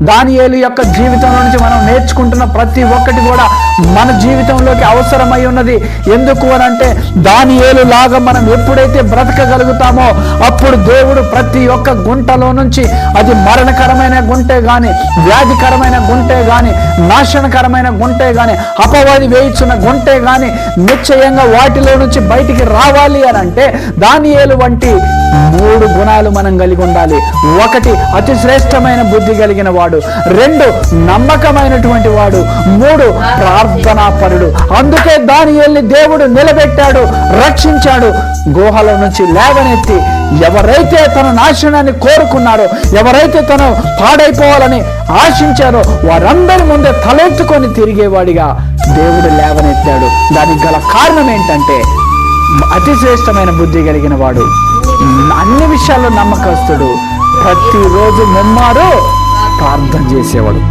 దానియేలు యొక్క జీవితంలో నుంచి మనం నేర్చుకుంటున్న ప్రతి ఒక్కటి కూడా మన జీవితంలోకి అవసరమై ఉన్నది. ఎందుకు అని అంటే దానియేలు లాగా మనం ఎప్పుడైతే బ్రతకగలుగుతామో అప్పుడు దేవుడు ప్రతి ఒక్క గుంటలో నుంచి, అది మరణకరమైన గుంటే గాని, వ్యాధికరమైన గుంటే గాని, నాశనకరమైన గుంటే గాని, అపవాది వేయించున్న గుంటే గాని, నిశ్చయంగా వాటిలో నుంచి బయటికి రావాలి అని అంటే దానియేలు వంటి 3 గుణాలు మనం కలిగి ఉండాలి. 1 అతి శ్రేష్టమైన బుద్ధి కలిగిన వాడు, 2 నమ్మకమైనటువంటి వాడు, 3 ప్రార్థనాపరుడు. అందుకే దానియేలుని దేవుడు నిలబెట్టాడు, రక్షించాడు, గుహల నుంచి లేవనెత్తి. ఎవరైతే తన నాశనాన్ని కోరుకున్నారో, ఎవరైతే తను పాడైపోవాలని ఆశించారో వారందరి ముందే తలెత్తుకొని తిరిగేవాడిగా దేవుడు లేవనెత్తాడు. దానికి గల కారణం ఏంటంటే అతి శ్రేష్టమైన బుద్ధి కలిగిన వాడు, అన్ని విషయాల్లో నమ్మకస్తుడు, ప్రతిరోజు ముమ్మారు ప్రార్థన చేసేవాడు.